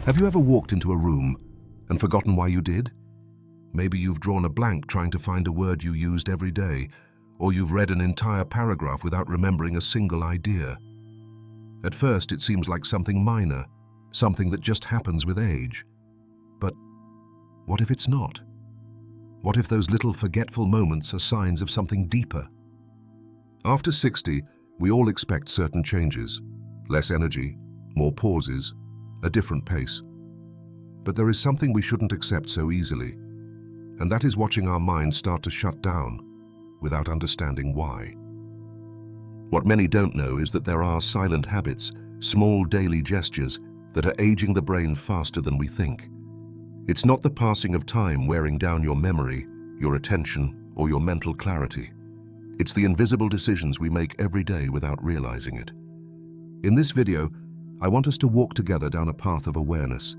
Have you ever walked into a room and forgotten why you did? Maybe you've drawn a blank trying to find a word you used every day, or you've read an entire paragraph without remembering a single idea. At first, it seems like something minor, something that just happens with age. But what if it's not? What if those little forgetful moments are signs of something deeper? After 60, we all expect certain changes. Less energy, more pauses, a different pace. But there is something we shouldn't accept so easily, and that is watching our minds start to shut down without understanding why. What many don't know is that there are silent habits, small daily gestures that are aging the brain faster than we think. It's not the passing of time wearing down your memory, your attention, or your mental clarity. It's the invisible decisions we make every day without realizing it. In this video, I want us to walk together down a path of awareness.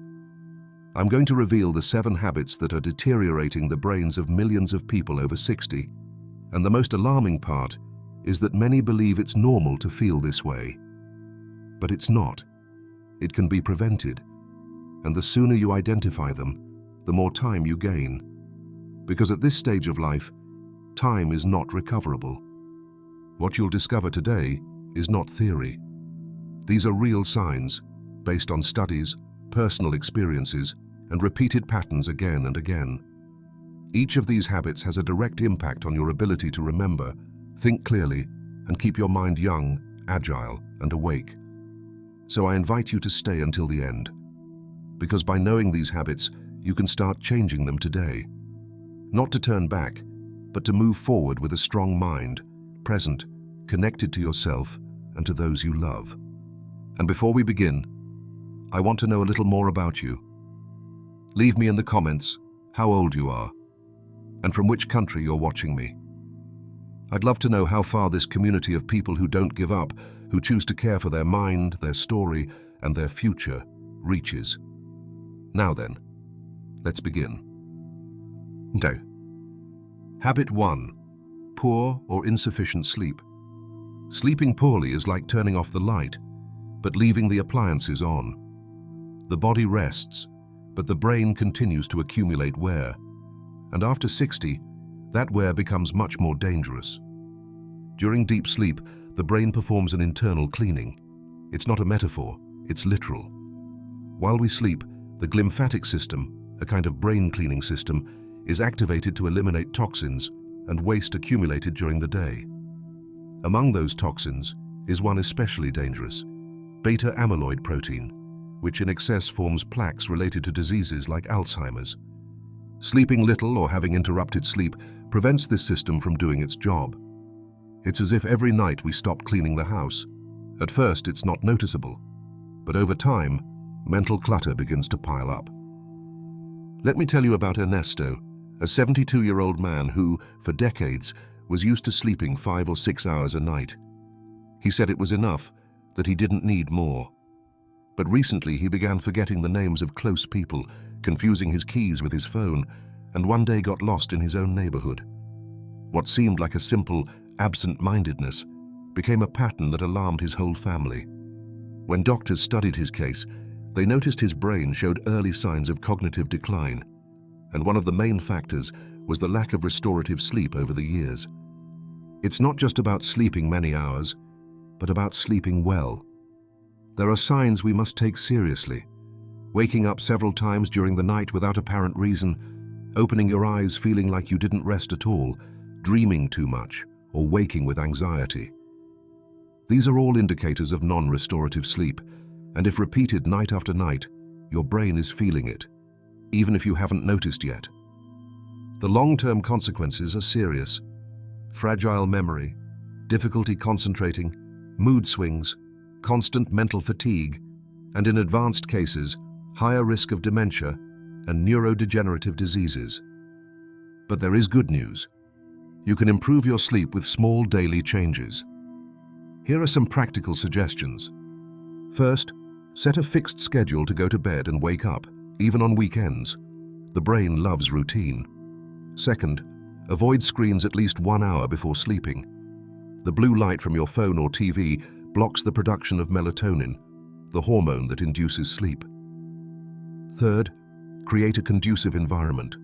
I'm going to reveal the 7 habits that are deteriorating the brains of millions of people over 60, and the most alarming part is that many believe it's normal to feel this way. But it's not. It can be prevented, and the sooner you identify them, the more time you gain. Because at this stage of life, time is not recoverable. What you'll discover today is not theory. These are real signs, based on studies, personal experiences, and repeated patterns again and again. Each of these habits has a direct impact on your ability to remember, think clearly, and keep your mind young, agile, and awake. So I invite you to stay until the end. Because by knowing these habits, you can start changing them today. Not to turn back, but to move forward with a strong mind, present, connected to yourself and to those you love. And before we begin, I want to know a little more about you. Leave me in the comments how old you are and from which country you're watching me. I'd love to know how far this community of people who don't give up, who choose to care for their mind, their story, and their future reaches. Now then, let's begin. No. Habit 1. Poor or insufficient sleep. Sleeping poorly is like turning off the light, but leaving the appliances on. The body rests, but the brain continues to accumulate wear. And after 60, that wear becomes much more dangerous. During deep sleep, the brain performs an internal cleaning. It's not a metaphor, it's literal. While we sleep, the glymphatic system, a kind of brain cleaning system, is activated to eliminate toxins and waste accumulated during the day. Among those toxins is one especially dangerous, beta-amyloid protein, which in excess forms plaques related to diseases like Alzheimer's. Sleeping little or having interrupted sleep prevents this system from doing its job. It's as if every night we stop cleaning the house. At first, it's not noticeable, but over time, mental clutter begins to pile up. Let me tell you about Ernesto, a 72-year-old man who, for decades, was used to sleeping 5 or 6 hours a night. He said it was enough, that he didn't need more. But recently he began forgetting the names of close people, confusing his keys with his phone, and one day got lost in his own neighborhood. What seemed like a simple absent-mindedness became a pattern that alarmed his whole family. When doctors studied his case, they noticed his brain showed early signs of cognitive decline, and one of the main factors was the lack of restorative sleep over the years. It's not just about sleeping many hours, but about sleeping well. There are signs we must take seriously. Waking up several times during the night without apparent reason, opening your eyes feeling like you didn't rest at all, dreaming too much, or waking with anxiety. These are all indicators of non-restorative sleep, and if repeated night after night, your brain is feeling it, even if you haven't noticed yet. The long-term consequences are serious. Fragile memory, difficulty concentrating, mood swings, constant mental fatigue, and in advanced cases, higher risk of dementia and neurodegenerative diseases. But there is good news. You can improve your sleep with small daily changes. Here are some practical suggestions. First, set a fixed schedule to go to bed and wake up, even on weekends. The brain loves routine. Second, avoid screens at least 1 hour before sleeping. The blue light from your phone or TV blocks the production of melatonin, the hormone that induces sleep. Third, create a conducive environment,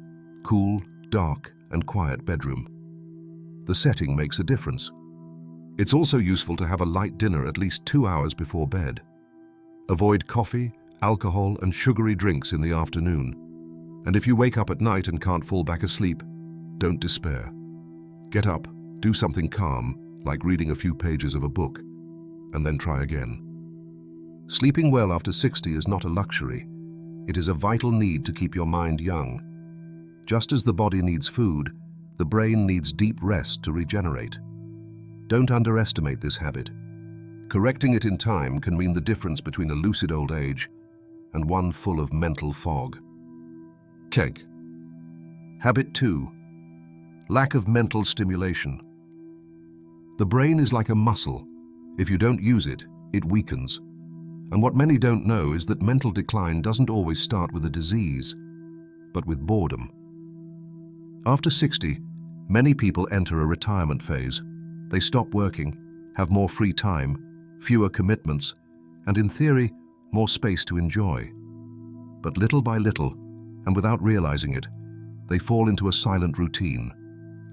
cool, dark, and quiet bedroom. The setting makes a difference. It's also useful to have a light dinner at least 2 hours before bed. Avoid coffee, alcohol, and sugary drinks in the afternoon. And if you wake up at night and can't fall back asleep, don't despair. Get up, do something calm, like reading a few pages of a book, and then try again. Sleeping well after 60 is not a luxury. It is a vital need to keep your mind young. Just as the body needs food, the brain needs deep rest to regenerate. Don't underestimate this habit. Correcting it in time can mean the difference between a lucid old age and one full of mental fog. Keg. Habit 2. Lack of mental stimulation. The brain is like a muscle. If you don't use it, it weakens. And what many don't know is that mental decline doesn't always start with a disease, but with boredom. After 60, many people enter a retirement phase. They stop working, have more free time, fewer commitments, and in theory, more space to enjoy. But little by little, and without realizing it, they fall into a silent routine,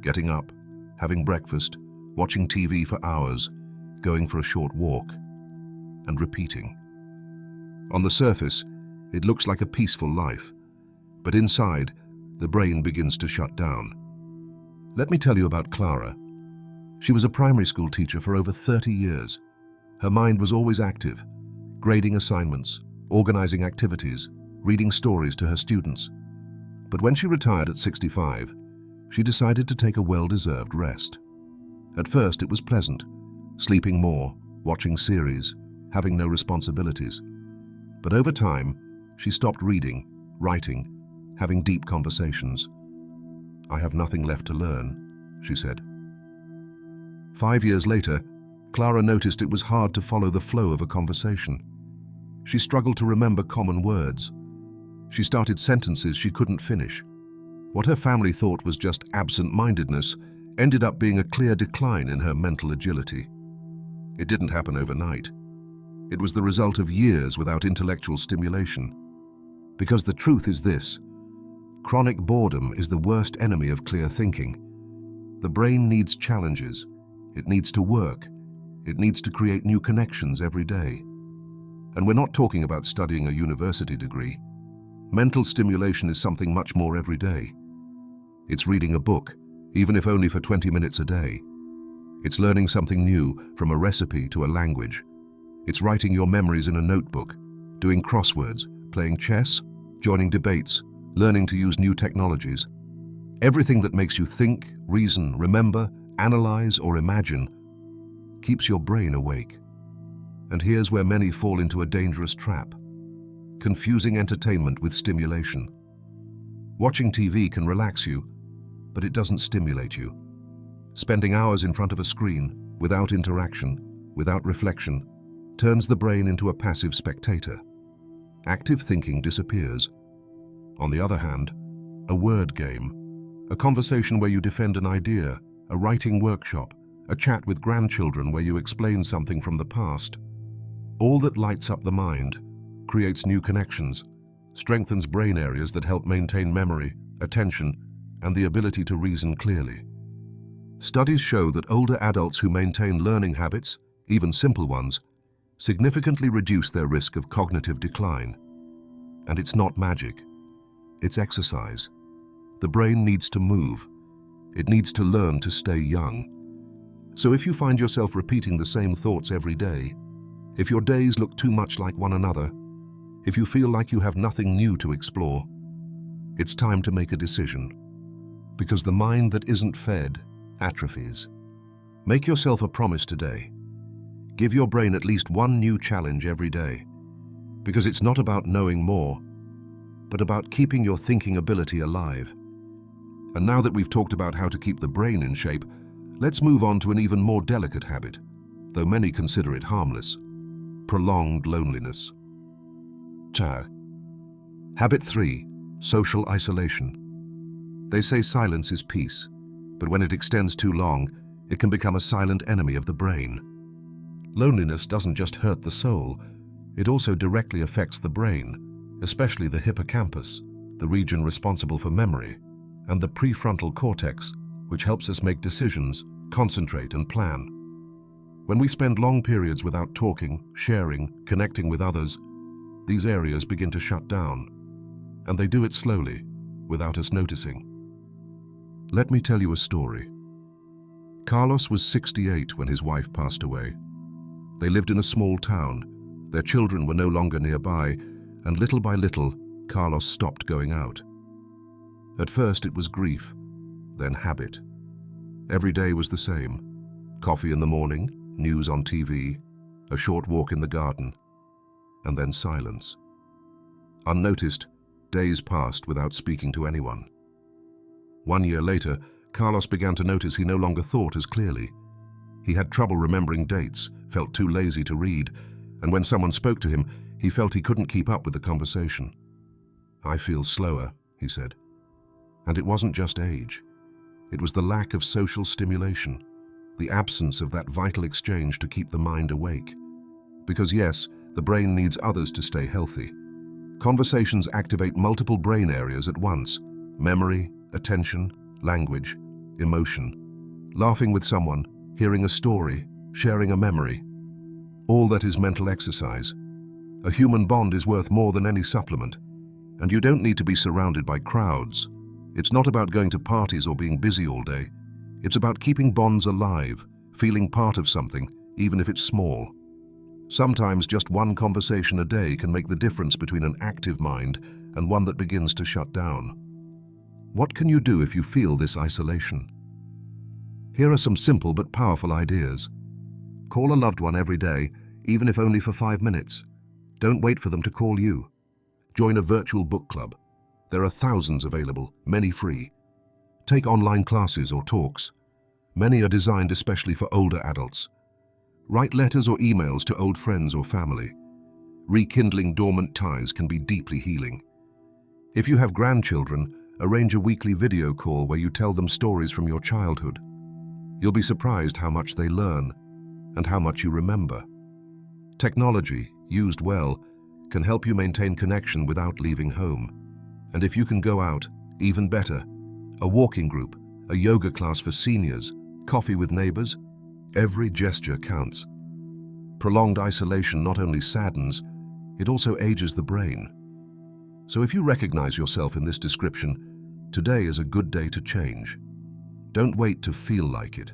getting up, having breakfast, watching TV for hours, going for a short walk, and repeating. On the surface, it looks like a peaceful life, but inside, the brain begins to shut down. Let me tell you about Clara. She was a primary school teacher for over 30 years. Her mind was always active, grading assignments, organizing activities, reading stories to her students. But when she retired at 65, she decided to take a well-deserved rest. At first, it was pleasant, sleeping more, watching series, having no responsibilities. But over time, she stopped reading, writing, having deep conversations. "I have nothing left to learn," she said. 5 years later, Clara noticed it was hard to follow the flow of a conversation. She struggled to remember common words. She started sentences she couldn't finish. What her family thought was just absent-mindedness ended up being a clear decline in her mental agility. It didn't happen overnight. It was the result of years without intellectual stimulation. Because the truth is this: chronic boredom is the worst enemy of clear thinking. The brain needs challenges. It needs to work. It needs to create new connections every day. And we're not talking about studying a university degree. Mental stimulation is something much more every day. It's reading a book, even if only for 20 minutes a day. It's learning something new, from a recipe to a language. It's writing your memories in a notebook, doing crosswords, playing chess, joining debates, learning to use new technologies. Everything that makes you think, reason, remember, analyze, or imagine keeps your brain awake. And here's where many fall into a dangerous trap: confusing entertainment with stimulation. Watching TV can relax you, but it doesn't stimulate you. Spending hours in front of a screen, without interaction, without reflection, turns the brain into a passive spectator. Active thinking disappears. On the other hand, a word game, a conversation where you defend an idea, a writing workshop, a chat with grandchildren where you explain something from the past, all that lights up the mind, creates new connections, strengthens brain areas that help maintain memory, attention, and the ability to reason clearly. Studies show that older adults who maintain learning habits, even simple ones, significantly reduce their risk of cognitive decline. And it's not magic. It's exercise. The brain needs to move. It needs to learn to stay young. So if you find yourself repeating the same thoughts every day, if your days look too much like one another, if you feel like you have nothing new to explore, it's time to make a decision. Because the mind that isn't fed atrophies. Make yourself a promise today. Give your brain at least one new challenge every day. Because it's not about knowing more, but about keeping your thinking ability alive. And now that we've talked about how to keep the brain in shape, let's move on to an even more delicate habit, though many consider it harmless: prolonged loneliness. Habit 3. Social isolation. They say silence is peace, but when it extends too long, it can become a silent enemy of the brain. Loneliness doesn't just hurt the soul, it also directly affects the brain. especially the hippocampus, the region responsible for memory, and the prefrontal cortex, which helps us make decisions, concentrate, and plan. When we spend long periods without talking, sharing, connecting with others, these areas begin to shut down, and they do it slowly, without us noticing. Let me tell you a story. Carlos was 68 when his wife passed away. They lived in a small town. Their children were no longer nearby, and little by little, Carlos stopped going out. At first it was grief, then habit. Every day was the same. Coffee in the morning, news on TV, a short walk in the garden, and then silence. Unnoticed, days passed without speaking to anyone. 1 year later, Carlos began to notice he no longer thought as clearly. He had trouble remembering dates, felt too lazy to read, and when someone spoke to him, he felt he couldn't keep up with the conversation. "I feel slower," he said. And it wasn't just age. It was the lack of social stimulation, the absence of that vital exchange to keep the mind awake. Because yes, the brain needs others to stay healthy. Conversations activate multiple brain areas at once: memory, attention, language, emotion. Laughing with someone, hearing a story, sharing a memory. All that is mental exercise. A human bond is worth more than any supplement. And you don't need to be surrounded by crowds. It's not about going to parties or being busy all day. It's about keeping bonds alive, feeling part of something, even if it's small. Sometimes just one conversation a day can make the difference between an active mind and one that begins to shut down. What can you do if you feel this isolation? Here are some simple but powerful ideas. Call a loved one every day, even if only for 5 minutes. Don't wait for them to call you. Join a virtual book club. There are thousands available, many free. Take online classes or talks. Many are designed especially for older adults. Write letters or emails to old friends or family. Rekindling dormant ties can be deeply healing. If you have grandchildren, arrange a weekly video call where you tell them stories from your childhood. You'll be surprised how much they learn and how much you remember. Technology, used well, can help you maintain connection without leaving home. And if you can go out, even better. A walking group, a yoga class for seniors, coffee with neighbors, every gesture counts. Prolonged isolation not only saddens, it also ages the brain. So if you recognize yourself in this description, today is a good day to change. Don't wait to feel like it.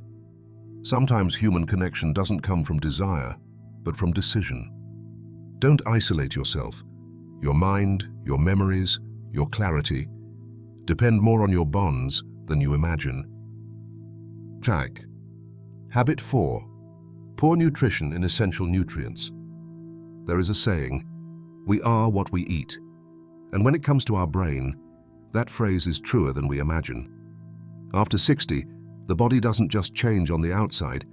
Sometimes human connection doesn't come from desire, but from decision. Don't isolate yourself. Your mind, your memories, your clarity depend more on your bonds than you imagine. Track. Habit 4. Poor nutrition in essential nutrients. There is a saying, "We are what we eat." And when it comes to our brain, that phrase is truer than we imagine. After 60, the body doesn't just change on the outside,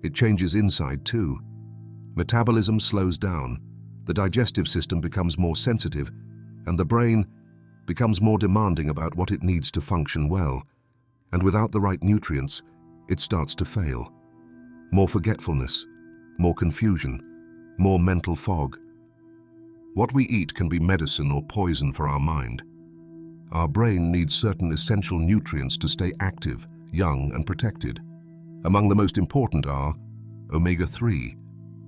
it changes inside too. Metabolism slows down, the digestive system becomes more sensitive, and the brain becomes more demanding about what it needs to function well. And without the right nutrients, it starts to fail. More forgetfulness, more confusion, more mental fog. What we eat can be medicine or poison for our mind. Our brain needs certain essential nutrients to stay active, young, and protected. Among the most important are omega-3,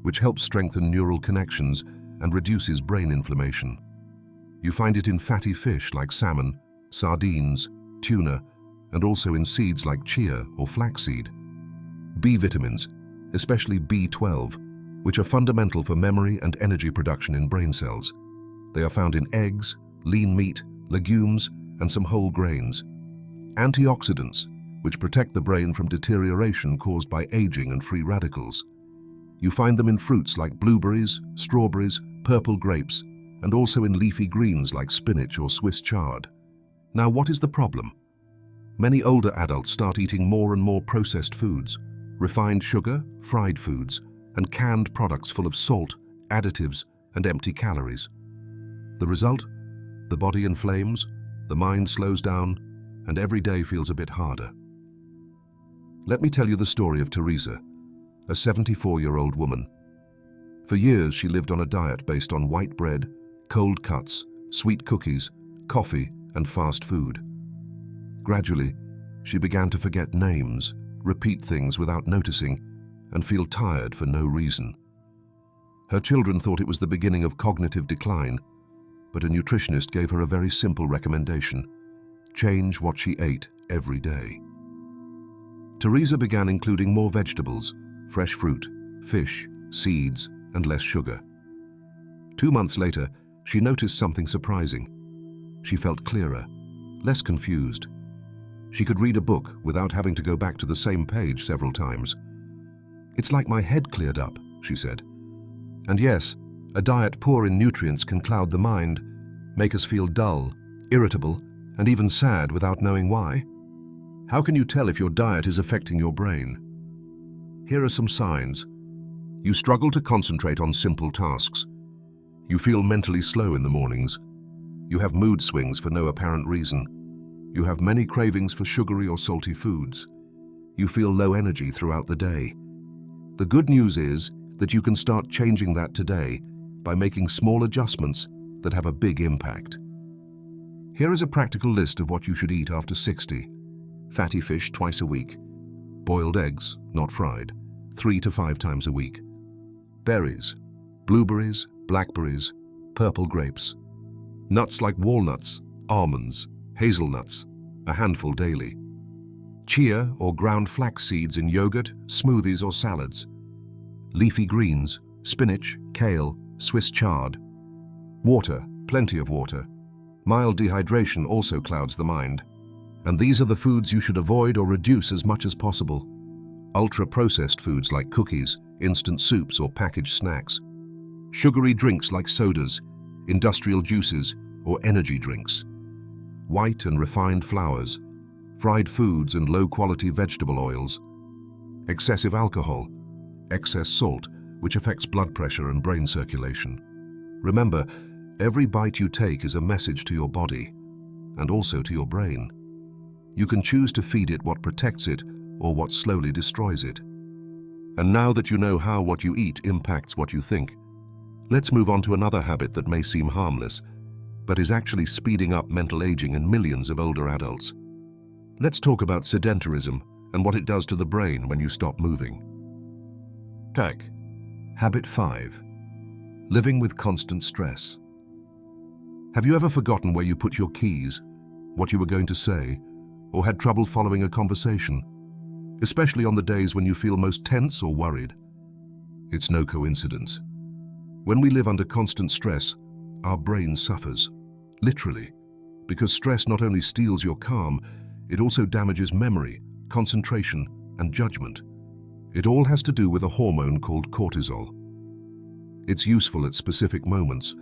which helps strengthen neural connections and reduces brain inflammation. You find it in fatty fish like salmon, sardines, tuna, and also in seeds like chia or flaxseed. B vitamins, especially B12, which are fundamental for memory and energy production in brain cells. They are found in eggs, lean meat, legumes, and some whole grains. Antioxidants, which protect the brain from deterioration caused by aging and free radicals. You find them in fruits like blueberries, strawberries, purple grapes, and also in leafy greens like spinach or Swiss chard. Now, what is the problem? Many older adults start eating more and more processed foods, refined sugar, fried foods, and canned products full of salt, additives, and empty calories. The result? The body inflames, the mind slows down, and every day feels a bit harder. Let me tell you the story of Teresa, a 74-year-old woman. For years, she lived on a diet based on white bread, cold cuts, sweet cookies, coffee, and fast food. Gradually, she began to forget names, repeat things without noticing, and feel tired for no reason. Her children thought it was the beginning of cognitive decline, but a nutritionist gave her a very simple recommendation: change what she ate every day. Teresa began including more vegetables, fresh fruit, fish, seeds, and less sugar. 2 months later, she noticed something surprising. She felt clearer, less confused. She could read a book without having to go back to the same page several times. "It's like my head cleared up," she said. And yes, a diet poor in nutrients can cloud the mind, make us feel dull, irritable, and even sad without knowing why. How can you tell if your diet is affecting your brain? Here are some signs. You struggle to concentrate on simple tasks. You feel mentally slow in the mornings. You have mood swings for no apparent reason. You have many cravings for sugary or salty foods. You feel low energy throughout the day. The good news is that you can start changing that today by making small adjustments that have a big impact. Here is a practical list of what you should eat after 60. Fatty fish twice a week. Boiled eggs, not fried, 3 to 5 times a week. Berries, blueberries, blackberries, purple grapes. Nuts like walnuts, almonds, hazelnuts, a handful daily. Chia or ground flax seeds in yogurt, smoothies or salads. Leafy greens, spinach, kale, Swiss chard. Water, plenty of water. Mild dehydration also clouds the mind. And these are the foods you should avoid or reduce as much as possible. Ultra-processed foods like cookies, instant soups or packaged snacks. Sugary drinks like sodas, industrial juices, or energy drinks. White and refined flours, fried foods and low-quality vegetable oils. Excessive alcohol, excess salt, which affects blood pressure and brain circulation. Remember, every bite you take is a message to your body, and also to your brain. You can choose to feed it what protects it or what slowly destroys it. And now that you know how what you eat impacts what you think, let's move on to another habit that may seem harmless, but is actually speeding up mental aging in millions of older adults. Let's talk about sedentarism and what it does to the brain when you stop moving. Tag. Habit 5. Living with constant stress. Have you ever forgotten where you put your keys, what you were going to say, or had trouble following a conversation, especially on the days when you feel most tense or worried? It's no coincidence. When we live under constant stress, our brain suffers, literally, because stress not only steals your calm, it also damages memory, concentration, and judgment. It all has to do with a hormone called cortisol. It's useful at specific moments,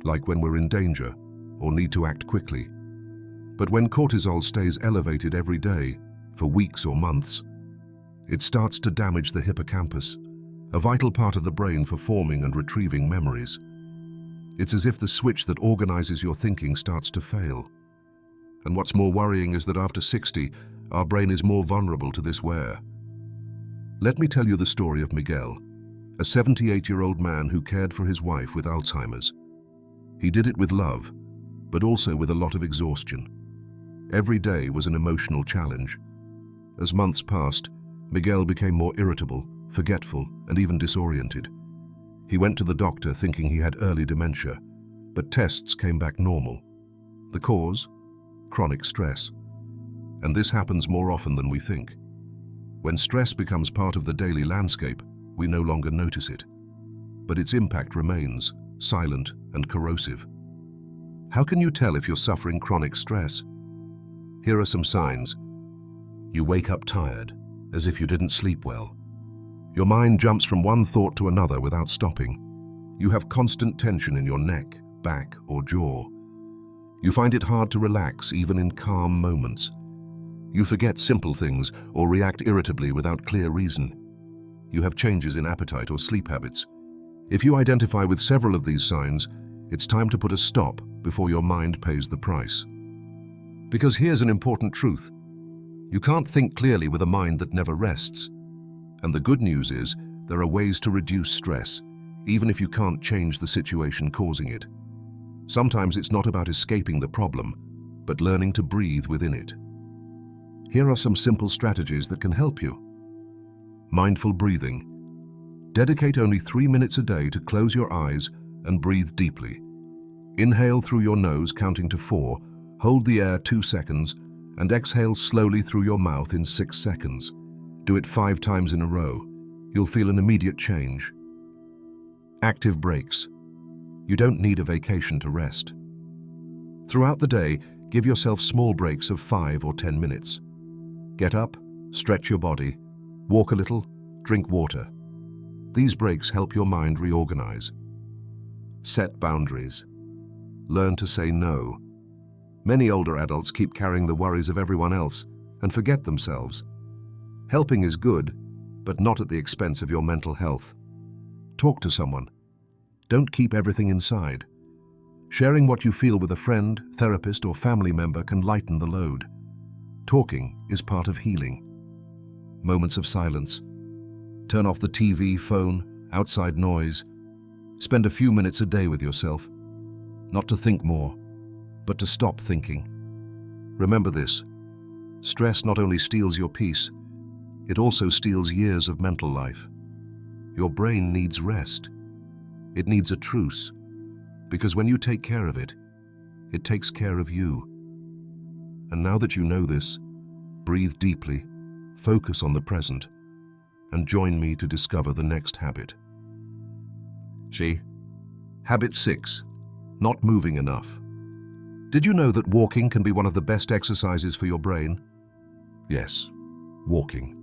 like when we're in danger or need to act quickly. But when cortisol stays elevated every day, for weeks or months, it starts to damage the hippocampus, a vital part of the brain for forming and retrieving memories. It's as if the switch that organizes your thinking starts to fail. And what's more worrying is that after 60, our brain is more vulnerable to this wear. Let me tell you the story of Miguel, a 78-year-old man who cared for his wife with Alzheimer's. He did it with love, but also with a lot of exhaustion. Every day was an emotional challenge. As months passed, Miguel became more irritable, forgetful, and even disoriented. He went to the doctor thinking he had early dementia, but tests came back normal. The cause? Chronic stress. And this happens more often than we think. When stress becomes part of the daily landscape, we no longer notice it. But its impact remains, silent and corrosive. How can you tell if you're suffering chronic stress? Here are some signs. You wake up tired, as if you didn't sleep well. Your mind jumps from one thought to another without stopping. You have constant tension in your neck, back, or jaw. You find it hard to relax even in calm moments. You forget simple things or react irritably without clear reason. You have changes in appetite or sleep habits. If you identify with several of these signs, it's time to put a stop before your mind pays the price. Because here's an important truth. You can't think clearly with a mind that never rests. And the good news is, there are ways to reduce stress, even if you can't change the situation causing it. Sometimes it's not about escaping the problem, but learning to breathe within it. Here are some simple strategies that can help you. Mindful breathing. Dedicate only 3 minutes a day to close your eyes and breathe deeply. Inhale through your nose, counting to 4, hold the air 2 seconds, and exhale slowly through your mouth in 6 seconds. Do it 5 times in a row. You'll feel an immediate change. Active breaks. You don't need a vacation to rest. Throughout the day, give yourself small breaks of 5 or 10 minutes. Get up, stretch your body, walk a little, drink water. These breaks help your mind reorganize. Set boundaries. Learn to say no. Many older adults keep carrying the worries of everyone else and forget themselves. Helping is good, but not at the expense of your mental health. Talk to someone. Don't keep everything inside. Sharing what you feel with a friend, therapist, or family member can lighten the load. Talking is part of healing. Moments of silence. Turn off the TV, phone, outside noise. Spend a few minutes a day with yourself. Not to think more, but to stop thinking. Remember this: stress not only steals your peace, it also steals years of mental life. Your brain needs rest. It needs a truce, because when you take care of it, it takes care of you. And now that you know this, breathe deeply, focus on the present, and join me to discover the next habit. Habit 6. Not moving enough. Did you know that walking can be one of the best exercises for your brain? Yes, walking.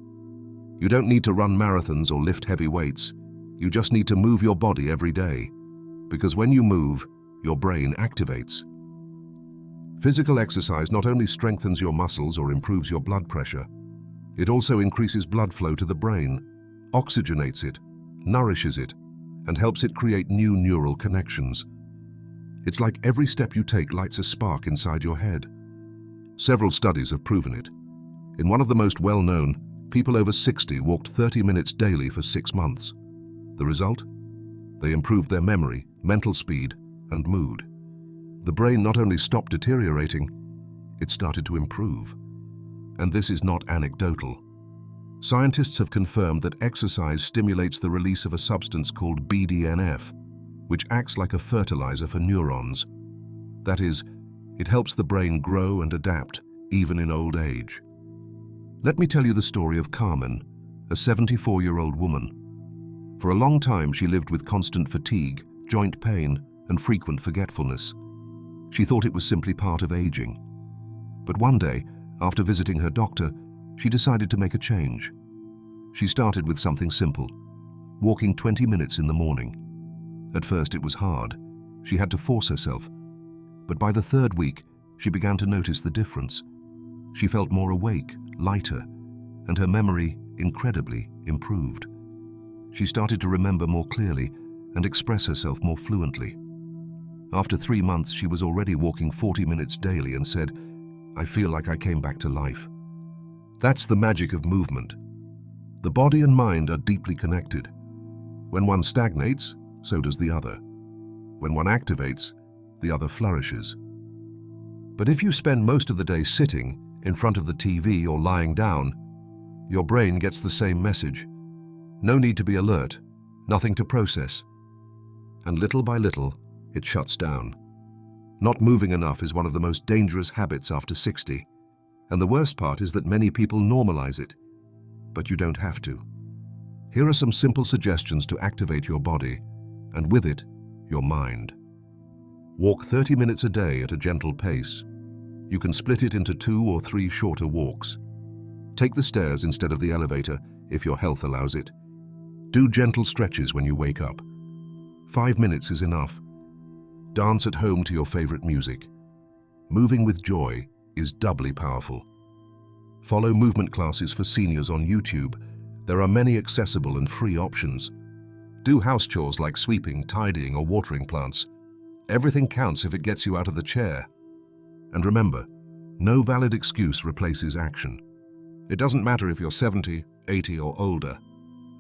You don't need to run marathons or lift heavy weights. You just need to move your body every day, because when you move, your brain activates. Physical exercise not only strengthens your muscles or improves your blood pressure, it also increases blood flow to the brain, oxygenates it, nourishes it, and helps it create new neural connections. It's like every step you take lights a spark inside your head. Several studies have proven it. In one of the most well-known, people over 60 walked 30 minutes daily for 6 months. The result? They improved their memory, mental speed, and mood. The brain not only stopped deteriorating, it started to improve. And this is not anecdotal. Scientists have confirmed that exercise stimulates the release of a substance called BDNF, which acts like a fertilizer for neurons. That is, it helps the brain grow and adapt, even in old age. Let me tell you the story of Carmen, a 74-year-old woman. For a long time, she lived with constant fatigue, joint pain, and frequent forgetfulness. She thought it was simply part of aging. But one day, after visiting her doctor, she decided to make a change. She started with something simple, walking 20 minutes in the morning. At first, it was hard. She had to force herself. But by the 3rd week, she began to notice the difference. She felt more awake, lighter, and her memory incredibly improved. She started to remember more clearly and express herself more fluently. After 3 months, she was already walking 40 minutes daily and said, "I feel like I came back to life." That's the magic of movement. The body and mind are deeply connected. When one stagnates, so does the other. When one activates, the other flourishes. But if you spend most of the day sitting in front of the TV or lying down, your brain gets the same message. No need to be alert, nothing to process. And little by little, it shuts down. Not moving enough is one of the most dangerous habits after 60. And the worst part is that many people normalize it. But you don't have to. Here are some simple suggestions to activate your body, and with it, your mind. Walk 30 minutes a day at a gentle pace. You can split it into 2 or 3 shorter walks. Take the stairs instead of the elevator if your health allows it. Do gentle stretches when you wake up. 5 minutes is enough. Dance at home to your favorite music. Moving with joy is doubly powerful. Follow movement classes for seniors on YouTube. There are many accessible and free options. Do house chores like sweeping, tidying, or watering plants. Everything counts if it gets you out of the chair. And remember, no valid excuse replaces action. It doesn't matter if you're 70, 80, or older.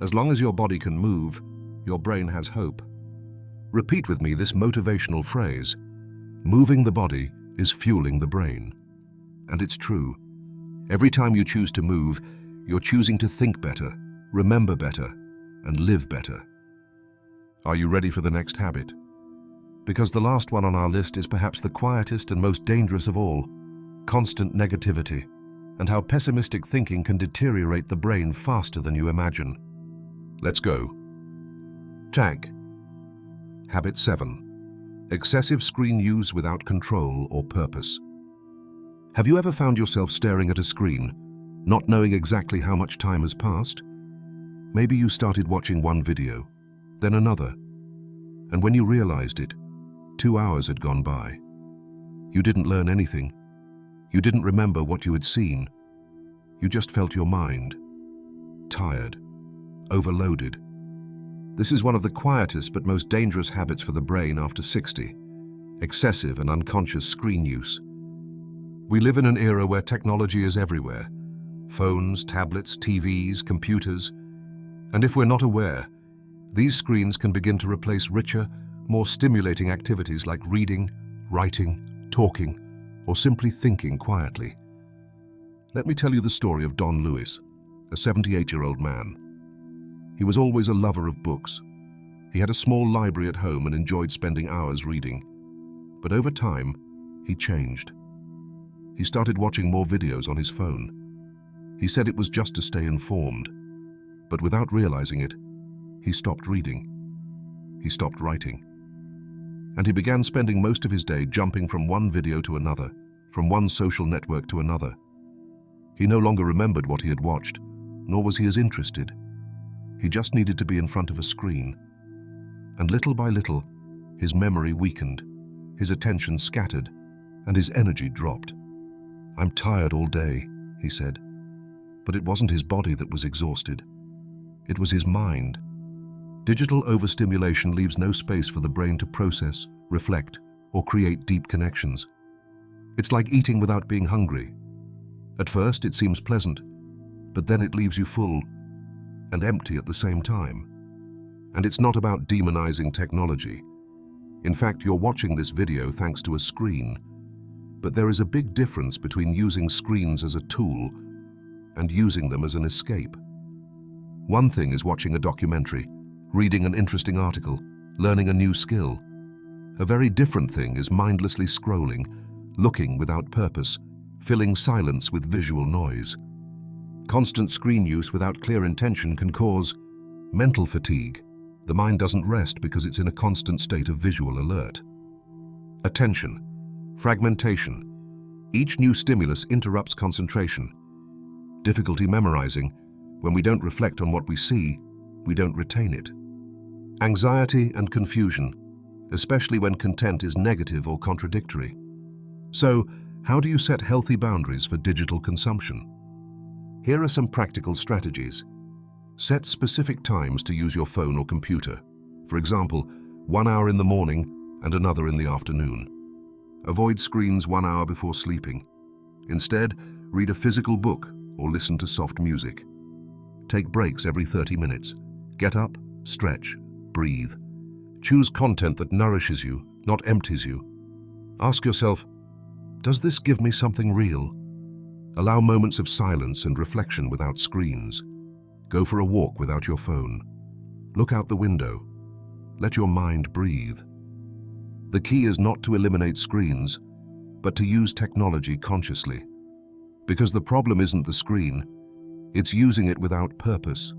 As long as your body can move, your brain has hope. Repeat with me this motivational phrase: Moving the body is fueling the brain. And it's true. Every time you choose to move, you're choosing to think better, remember better, and live better. Are you ready for the next habit? Because the last one on our list is perhaps the quietest and most dangerous of all: constant negativity, and how pessimistic thinking can deteriorate the brain faster than you imagine. Let's go. Tag. Habit 7. Excessive screen use without control or purpose. Have you ever found yourself staring at a screen, not knowing exactly how much time has passed? Maybe you started watching one video, then another, and when you realized it, 2 hours had gone by. You didn't learn anything. You didn't remember what you had seen. You just felt your mind tired, overloaded. This is one of the quietest but most dangerous habits for the brain after 60, excessive and unconscious screen use. We live in an era where technology is everywhere: phones, tablets, TVs, computers. And if we're not aware, these screens can begin to replace richer, more stimulating activities like reading, writing, talking, or simply thinking quietly. Let me tell you the story of Don Lewis, a 78-year-old man. He was always a lover of books. He had a small library at home and enjoyed spending hours reading. But over time, he changed. He started watching more videos on his phone. He said it was just to stay informed. But without realizing it, he stopped reading. He stopped writing. And he began spending most of his day jumping from one video to another, from one social network to another. He no longer remembered what he had watched, nor was he as interested. He just needed to be in front of a screen. And little by little, his memory weakened, his attention scattered, and his energy dropped. "I'm tired all day," he said. But it wasn't his body that was exhausted. It was his mind. Digital overstimulation leaves no space for the brain to process, reflect, or create deep connections. It's like eating without being hungry. At first, it seems pleasant, but then it leaves you full and empty at the same time. And it's not about demonizing technology. In fact, you're watching this video thanks to a screen. But there is a big difference between using screens as a tool and using them as an escape. One thing is watching a documentary, reading an interesting article, learning a new skill. A very different thing is mindlessly scrolling, looking without purpose, filling silence with visual noise. Constant screen use without clear intention can cause mental fatigue. The mind doesn't rest because it's in a constant state of visual alert. Attention, fragmentation. Each new stimulus interrupts concentration. Difficulty memorizing. When we don't reflect on what we see, we don't retain it. Anxiety and confusion, especially when content is negative or contradictory. So, how do you set healthy boundaries for digital consumption? Here are some practical strategies. Set specific times to use your phone or computer. For example, 1 hour in the morning and another in the afternoon. Avoid screens 1 hour before sleeping. Instead, read a physical book or listen to soft music. Take breaks every 30 minutes. Get up, stretch, breathe. Choose content that nourishes you, not empties you. Ask yourself, does this give me something real? Allow moments of silence and reflection without screens. Go for a walk without your phone. Look out the window. Let your mind breathe. The key is not to eliminate screens, but to use technology consciously. Because the problem isn't the screen, it's using it without purpose.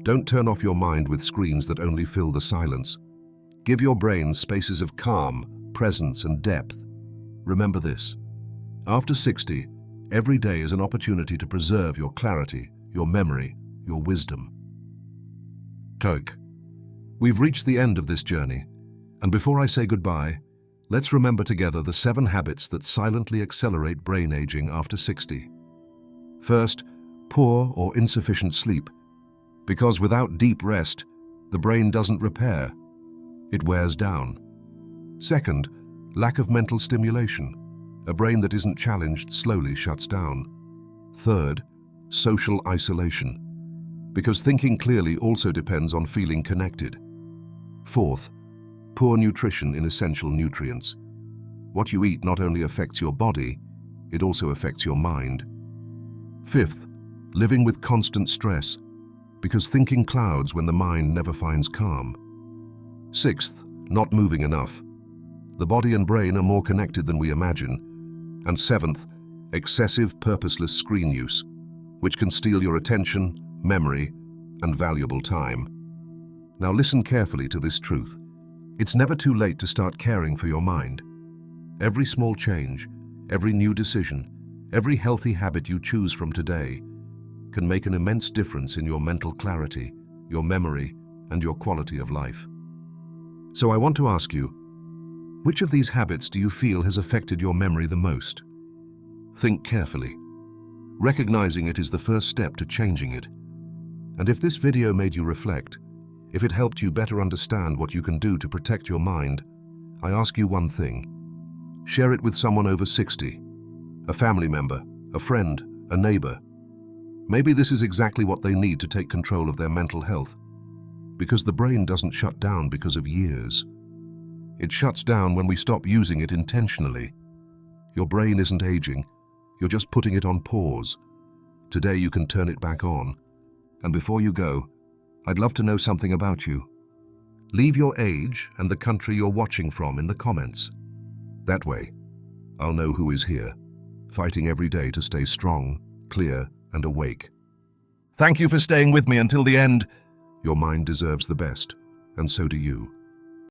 Don't turn off your mind with screens that only fill the silence. Give your brain spaces of calm, presence, and depth. Remember this: after 60, every day is an opportunity to preserve your clarity, your memory, your wisdom. Tug. We've reached the end of this journey, and before I say goodbye, let's remember together the 7 habits that silently accelerate brain aging after 60. First, poor or insufficient sleep, because without deep rest, the brain doesn't repair. It wears down. Second, lack of mental stimulation. A brain that isn't challenged slowly shuts down. Third, social isolation, because thinking clearly also depends on feeling connected. Fourth, poor nutrition in essential nutrients. What you eat not only affects your body, it also affects your mind. Fifth, living with constant stress, because thinking clouds when the mind never finds calm. Sixth, not moving enough. The body and brain are more connected than we imagine. And seventh, excessive purposeless screen use, which can steal your attention, memory, and valuable time. Now listen carefully to this truth. It's never too late to start caring for your mind. Every small change, every new decision, every healthy habit you choose from today can make an immense difference in your mental clarity, your memory, and your quality of life. So I want to ask you, which of these habits do you feel has affected your memory the most? Think carefully. Recognizing it is the first step to changing it. And if this video made you reflect, if it helped you better understand what you can do to protect your mind, I ask you one thing. Share it with someone over 60, a family member, a friend, a neighbor. Maybe this is exactly what they need to take control of their mental health. Because the brain doesn't shut down because of years. It shuts down when we stop using it intentionally. Your brain isn't aging, you're just putting it on pause. Today you can turn it back on. And before you go, I'd love to know something about you. Leave your age and the country you're watching from in the comments. That way, I'll know who is here, fighting every day to stay strong, clear, and awake. Thank you for staying with me until the end. Your mind deserves the best, and so do you.